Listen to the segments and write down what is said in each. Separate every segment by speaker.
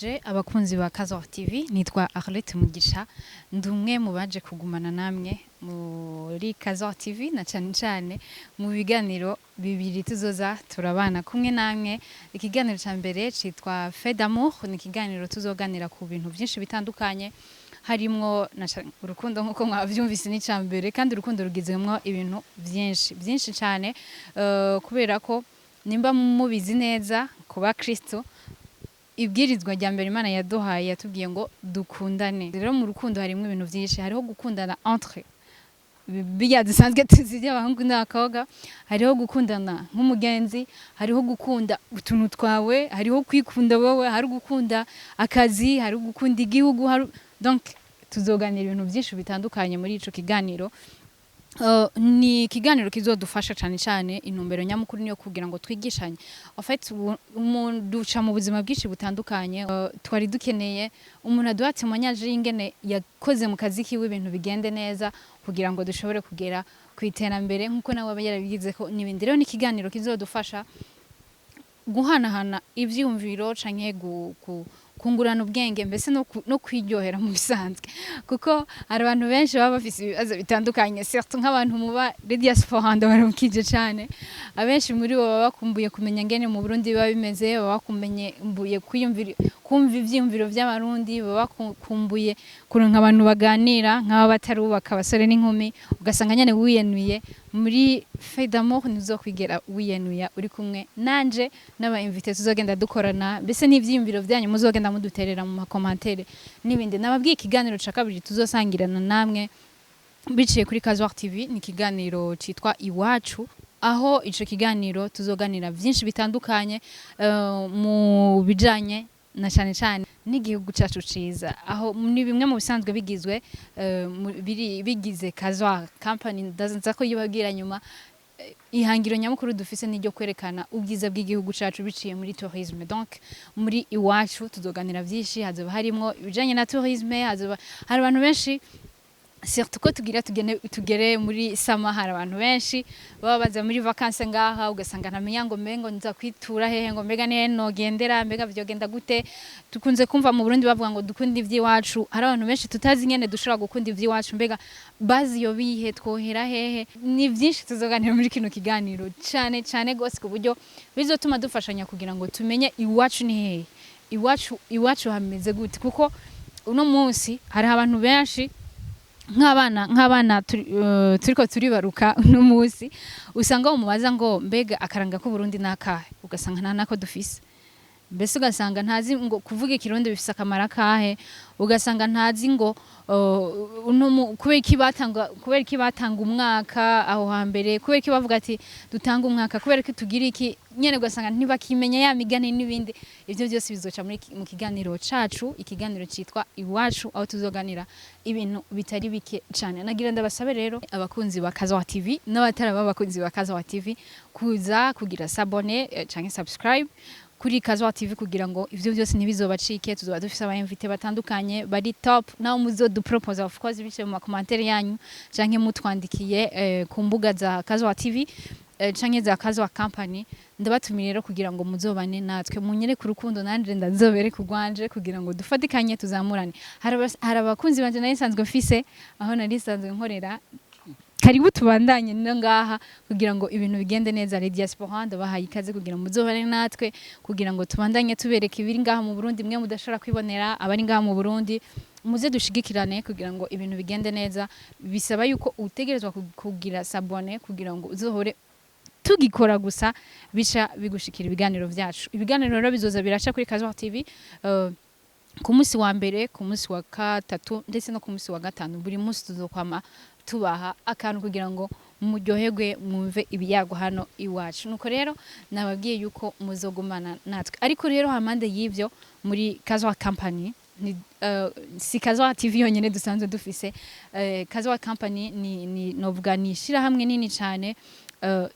Speaker 1: ndabaramukije abakunzi ba Kazwa TV nitwa Arlette Mugisha ndumwe mu baje kugumana namwe muri Kazwa TV na cyane mu biganiro bibiri tuzoza turabana kumwe namwe. Ikiganiro ca mbere citwa Fait d'amour, ni ikiganiro tuzoganira ku bintu byinshi bitandukanye harimwo urukundo nkuko mwavyumvise ni ca mbere, kandi urukundo rugizemwo ibintu byinshi cyane kubera ko nimba mubizi neza kuba Kristo ibwirizwa rya mbere Imana yaduhaye yatubwiye ngo dukundane. Rero mu rukundo harimo ibintu byinshi, hariho gukundana entre biya dusanzwe tuzi abahungu n'abakobwa, hariho gukundana nk'umugenzi, hariho gukunda utuntu twawe, hariho kwikunda wowe, hari gukunda akazi, hari gukunda igihugu, donc tuzoganira ibintu byinshi bitandukanye muri ico kiganiro. Ni ikiganiro kizodufasha cyane intumbero nyamukuru niyo kugira ngo twigishanye. En fait umuntu duca mu buzima bwinshi butandukanye, twari dukeneye umuntu aduha témoignage y'ingene yakoze mu kazi kiwe ibintu bigende neza kugira ngo dushobore kugera ku iterambere nkuko nawe yarabigize ko n'ibindi. Rero ni ikiganiro kizodufasha guhanahana ivyumviro canke kungurana ubwenge, mbese no kwiryohera mu bisanzwe, kuko hari abantu benshi baba bafise ibibazo bitandukanye, surtout nk'abantu muba diaspora ndabarukije cyane. Abenshi muri bo baba bakumbuye kumenya ngene mu Burundi biba bimeze, baba bakumbuye kumva ivyumviro by'abarundi, baba bakumbuye kuronka abantu baganira nk'aba batarubaka abasore n'inkumi, ugasanga nyene wiyenuye muri Fait d'amour nizokwigera wiyenuya uri kumwe nanje n'aba invité tuzogenda dukorana, mbese n'ivyumviro byanyu muzogenda muduterera mu makomantere n'ibindi. Nababwiye ikiganiro ca kabiri tuzosangirana namwe biciye kuri Kazwa TV, ni ikiganiro citwa Iwacu, aho ico kiganiro tuzoganira byinshi bitandukanye mu bijanye na cyane n'igihugu cyacu ciza, aho ni bimwe mu bisanzwe bigizwe bigize Kazwa company. Ndaza ko yibabwira nyuma. Ihangiro nyamukuru dufise n'iryo kwerekana ubwiza bw'igihugu cyacu biciye muri tourisme. Donc muri Iwacu tuzoganira byinshi, hazoba harimo ibijanye na tourisme, hazoba hari abantu benshi, surtout ko tugere muri sama, hari abantu benshi baba baza muri vacances ngaha, ugasanga ntamenya ngo mbengo nza kwitura hehe, ngo mbega ne nogendera, mbega vyogenda gute. Tukunze kumva mu Burundi bavuga ngo dukunda ivy'iwacu, hari abantu benshi tutazi ngene dushobora gukunda ivy'iwacu, mbega bazi yo bihe twohera hehe. Ni byinshi tuzoganira muri kino kiganiro cyane gose, ku buryo bizotuma dufashanya kugira ngo tumenye iwacu ni hehe, iwacu hameze gute, kuko uno munsi hari abantu benshi nk'abana turiko turibaruka uno munsi, usanga umubaza ngo mbega akaranga ko Burundi nakahe, ugasanga nta nako dufise. Mbese ugasanga ntazi ngo kuvuga ikirundi bifise akamara kahe, ugasanga ntazi ngo kubera iki batanga umwaka aho hambere, kubera iki bavuga ati dutanga umwaka, kubera iki tugira iki nyene, ugasanga ntibakimenya ya migani n'ibindi. Ivyo byose bizoca mu kiganiro cacu, ikiganiro citwa Iwacu, aho tuzoganira ibintu bitari bike cyane. Nagira ndabasabe rero abakunzi ba Kazwa TV n'abataraba abakunzi ba Kazwa TV kuza kugira s'abonner canke subscribe kuri Kazwa TV kugira ngo ivyo byose ntibizobacike. Tuzoba dufise aba invité batandukanye bari top, naho muzodupropose of course bice mu makomantere yanyu canke mutwandikiye ku mbuga za Kazwa TV canke za Kazwa company. Ndabatumiye rero kugira ngo muzobane natwe, munyere ku rukundo nanje ndazobere kugwanje kugira ngo dufatikanye tuzamurane. Hari abakunzi banje nari sanzwe mfise aho nari sanzwe nkorera, karibu tubandanye no ngaha kugira ngo ibintu bigende neza. Les diaspora ndabahaye ikaze kugira ngo muzobane natwe, kugira ngo tubandanye tubereka ibiri ngaha mu Burundi mwe mudashobora kwibonera abari ngaha mu Burundi, muze dushigikirane kugira ngo ibintu bigende neza. Bisaba yuko utegerezwa kugira s'abonner kugira ngo uzohore tugikora gusa bica bigushikira ibiganiro vyacu. Ibiganiro rero bizoza biraca kuri Kazwa TV ku munsi wa mbere, ku munsi wa gatatu ndetse no ku munsi wa gatanu. Buri munsi tuzokwama tubaha akantu kugira ngo muryoherwe mwumve ibiyago hano iwacu. Nuko rero nababwiye yuko muzogumana natwe, ariko rero hamande y'ivyo muri Kazwa company si Kazwa TV yonyene dusanzwe dufise. Kazwa company ni novuga ni shirahamwe nini cyane,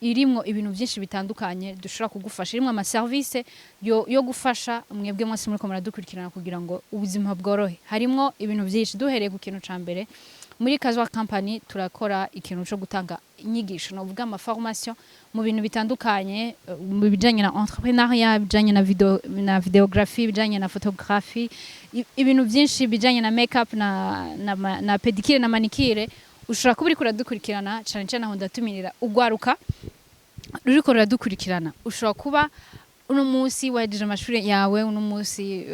Speaker 1: irimwo ibintu byinshi bitandukanye dushobora kugufasha, irimwo ama service yo gufasha mwebwe mwese muri ko muradukurikirana kugira ngo ubuzima bworohe. Harimwo ibintu byinshi, duhereye ku kintu ca mbere muri Kazwa Company turakora ikintu cyo gutanga inyigisho no vuga ama formation mu bintu bitandukanye mu bijanye na entrepreneuriat bijanye na videography bijanye na photography ibintu byinshi bijanye na makeup na pedicure na manicure ushobora kuba uriko uradukurikirana cyane cyane aho ndatumirira ugwaruka ruriko ruradukurikirana ushobora kuba uno munsi wahejeje amashuri yawe uno munsi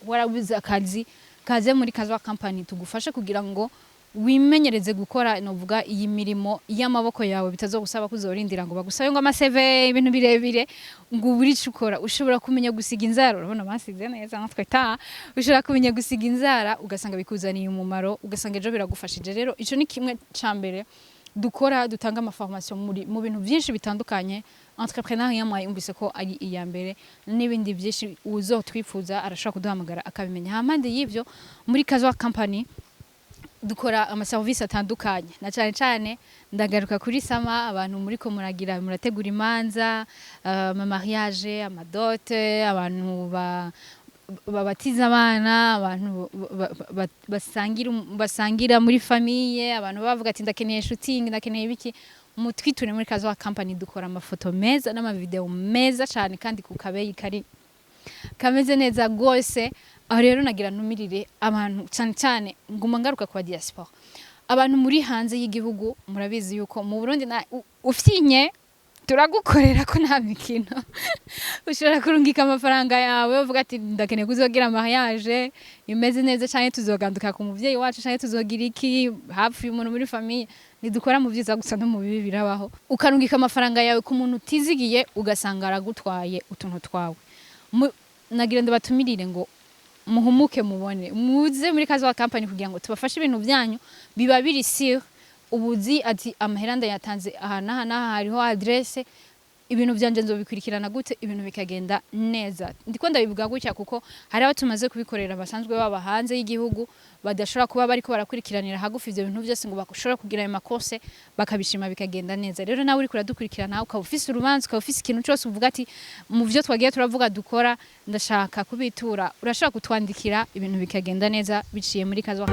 Speaker 1: warabuze akazi kaze muri Kazwa Company tugufashe kugira ngo wimenyereze gukora novuga iyi mirimo y'amaboko yawe bitazogusaba kuzorindira ngo bagusabe ngo amaseve ibintu birebire ngo buri cukora ushobora kumenya gusiga inzara urabona basize neza natwe ushobora kumenya gusiga inzara ugasanga bikuzaniye umumaro ugasanga ejo biragufashije rero ico ni kimwe cambere dukora dutanga ama formation mu bintu byinshi bitandukanye entrepreneuriat mwayumvise ko ari iya mbere n'ibindi byinshi uzotwifuza arashaka kuduhamagara akabimenya hamande y'ivyo muri Kazwa Company dukora ama service atandukanye na cyane ndagaruka kuri sama abantu muri ko murategura imanza ama mariage ama dote abantu babatiza abana abantu basangira muri famille abantu bavuga ati ndakeneye shooting ndakeneye ibiki mutwiture muri Kazwa Company dukora amafoto meza n'ama video meza cyane kandi ku kabeyi kari kameze neza gose aho rero nagira ntumirire abantu cyane nguma ngaruka kwa diaspora abantu muri hanze y'igihugu murabizi yuko mu Burundi ufyinye turagukorera ko nta mikino ushobora kurungika amafaranga yawe uvuga ati ndakeneye kuzogira mariage imeze neza cyane tuzoganduka ku muvyeyi wacu cyane tuzogira iki hafi y'umuntu muri famille nidukora mu byiza gusa no mu bibi birabaho ukarungika amafaranga yawe ku muntu utizigiye ugasanga aragutwaye utuntu twawe nagira ndabatumirire ngo muhumuke mubone muze muri Kazwa Company kugira ngo tubafashe ibintu byanyu biba biri sire ubuzi ati amaheranda yatanze aha hariho adresse ibintu byanje nzobikurikirana gute ibintu bikagenda neza ndiko ndabivuga gutya kuko hari abo tumaze kubikorera basanzwe baba hanze y'igihugu badashobora kuba bariko barakurikiranira hagufi ivyo bintu byose ngo bakushora kugira ayo makose bakabishima bikagenda neza rero nawe uri kuradukurikirana ukaba ufise urubanza ukaba ufise ikintu cyose uvuga ati mu byo twagiye turavuga dukora ndashaka kubitura urashaka kutwandikira ibintu bikagenda neza biciye muri Kazwa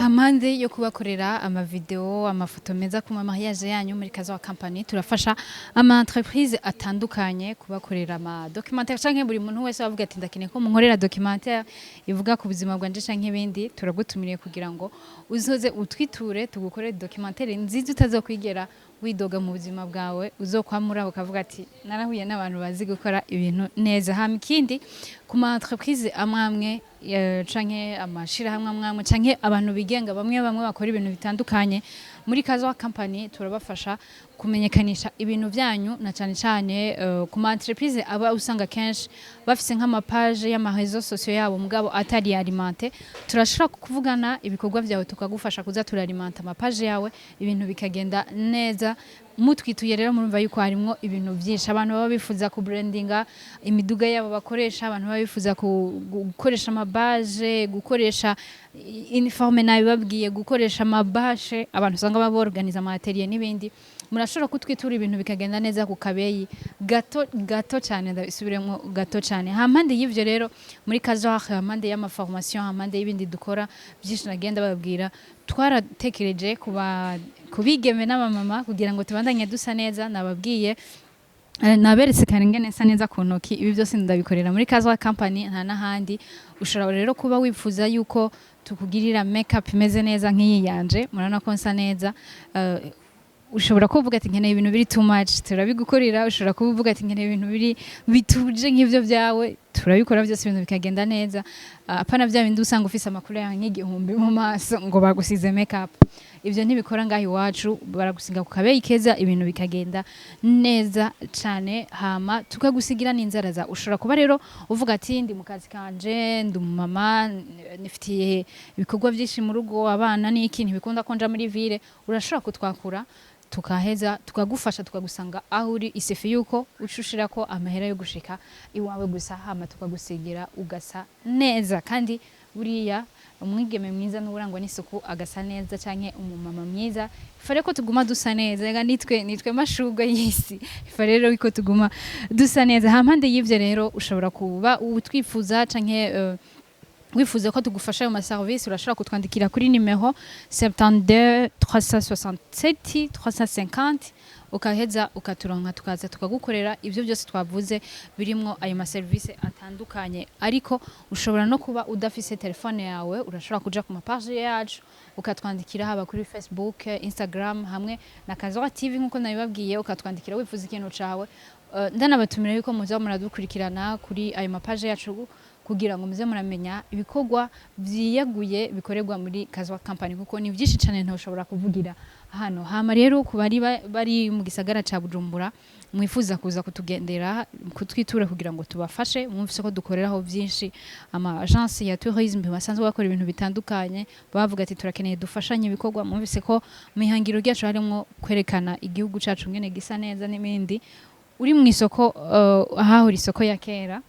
Speaker 1: Amande yo kubakorera ama video amafoto meza ku mariage yanyu muri Kazwa Company turafasha ama entreprise atandukanye kubakorera ama documentaire canke buri muntu wese avuga ati ndakeneye ko munkorera documentaire ivuga ku buzima bwanje canke ibindi turagutumiriye kugira ngo uzoze utwiture tugukorere documentaire nziza utazokwigera widoga mu buzima bwawe uzokwamura ukavuga ati narahuye n'abantu bazi gukora ibintu neza hama ikindi ku ma entreprise amwamwe canke amashira hamwe amwamwe canke abantu bigenga bamwe bakora ibintu bitandukanye muri Kazwa Company turabafasha kumenyekanisha ibintu byanyu na cyane ku ma entreprise aba usanga kenshi bafise nk'ama page y'ama réseaux sociaux yabo mugabo atari alimenté turashobora kuvugana ibikorwa byawe tukagufasha kuza turalimenta ama page yawe ibintu bikagenda neza mutwituye rero murumva yuko harimo ibintu byinshi abantu baba bifuza ku brandinga imiduga yabo bakoresha abantu baba bifuza gukoresha amabaje gukoresha uniforme nayo babwiye gukoresha amabashe abantu usanga baba organize ama atelier n'ibindi murashobora kutwitura ibintu bikagenda neza ku kabeyi gato cyane ndabisubiremo gato cyane hamande y'ivyo rero muri Kazwa hamande y'ama formation hamande y'ibindi dukora byinshi nagenda babwira twaratekereje kubigeme n'abamama kugira ngo tubandanye dusa neza nababwiye naberetse karengene nsa neza ku ntoki ibi byose ndabikorera muri Kazwa Company nta nahandi ushobora rero kuba wifuza yuko tukugirira makeup imeze neza nk'iyi yanje murana ko nsa neza ushobora kuvuga ati nkeneye ibintu biri too much turabigukorera ushobora kuvuga ati nkeneye ibintu biri bituje nk'ivyo byawe turabikora byose ibintu bikagenda neza apana bya bindi usanga ufise amakuru ya nk'igihumbi mu maso ngo bagusize makeup ivyo ntibikora ngaho iwacu baragusiga ku kabeyi keza ibintu bikagenda neza cyane hama tukagusigira n'inzara za ushobora kuba rero uvuga ati ndi mu kazi kanje ndi umumama nifitiye ibikorwa byinshi mu rugo abana n'iki ntibikunda konja muri ville urashobora kutwakura tukaheza tukagufasha tukagusanga aho uri isefi yuko ucushira ko amahera yo gushika iwawe gusa hama tukagusigira ugasa neza kandi buriya umwigeme mwiza n'urangwa n'isuku agasa neza canke umumama mwiza fare ko tuguma dusa neza rega nitwe mashurwe y'isi fare rero ko tuguma dusa neza hampande y'ivyo rero ushobora kuba utwifuza canke wifuza ko tugufasha mu service urashobora kutwandikira kuri numero 72 367 350 ukaheza ukaturonka tukaza tukagukorera ivyo byose twavuze birimwo ayo ma service atandukanye ariko ushobora no kuba udafise telefone yawe urashobora kuja ku mapage yacu ukatwandikira haba kuri Facebook Instagram hamwe na Kazoa TV nkuko nabibabwiye ukatwandikira wifuza ikintu cawe ndanabatumira yuko muza muradukurikirana kuri ayo mapage yacu kugira ngo muze muramenya ibikorwa vyiyaguye bikorerwa muri Kazoa Company kuko ni byinshi cyane ntoshobora kuvugira hano hama rero ku bari mu gisagara ca Bujumbura mwifuza kuza kutugendera kutwitura kugira ngo tubafashe mwumvise ko dukoreraho byinshi ama agence ya tourisme basanzwe bakora ibintu bitandukanye bavuga ati turakeneye dufashanye ibikorwa mwumvise ko mihangiro ryacu harimo kwerekana igihugu cacu ngene gisa neza n'ibindi uri mu isoko ahahora isoko ya kera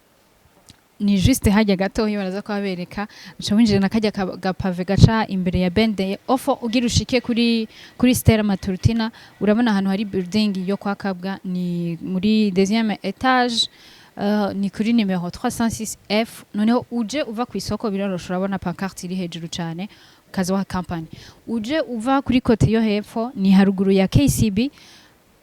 Speaker 1: ni juste hajya gato iyo baraza kwabereka uca winjira nakajya gapave gaca imbere ya bende ofo ugira ushike kuri Stella Matutina urabona ahantu hari building yo kwa Kabwa ni muri deuxième étage ni kuri numero 306F noneho uje uva ku isoko birarosha urabona pancarte iri hejuru cyane Kazoa Company uje uva kuri kote yo hepfo ni haruguru ya KCB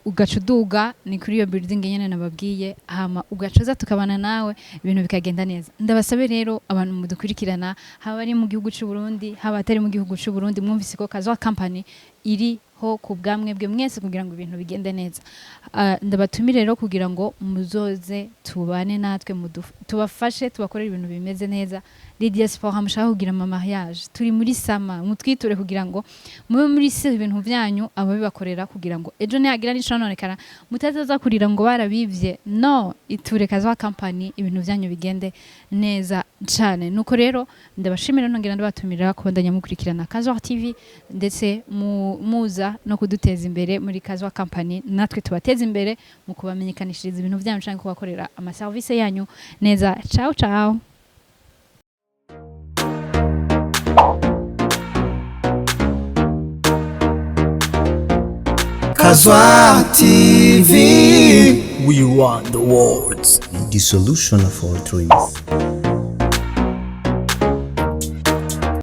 Speaker 1: ugacuduga ni kuri iyo building nyene nababwiye hama ugacoza tukabana nawe ibintu bikagenda neza ndabasabe rero abantu mudukurikirana haba ari mu gihugu cy'u Burundi haba atari mu gihugu cy'u Burundi mwumvise ko Kazoa Company iri ho ku bwamwe bwe mwese kugira ngo ibintu bigende neza ndabatumire rero kugira ngo muzoze tubane natwe tubafashe tubakorera ibintu bimeze neza Lydia Sport hamushaka kugira ama mariage turi muri sama mutwiture kugira ngo mube muri se ibintu byanyu abo bibakorera kugira ngo ejo ntihagira n'ishononekara mutazaza kurira ngo barabivye no iture Kazoa Company ibintu byanyu bigende neza cyane nuko rero ndabashimira nongera ndabatumirira kubandanya mukurikirana Kazoa TV ndetse muza no kuduteza imbere muri Kazoa Company natwe tubateza imbere mu kubamenyekanishiriza ibintu byanyu cyangwa kubakorera ama service yanyu neza ciao ciao
Speaker 2: Kazoa TV, we want the world, the solution of all dreams.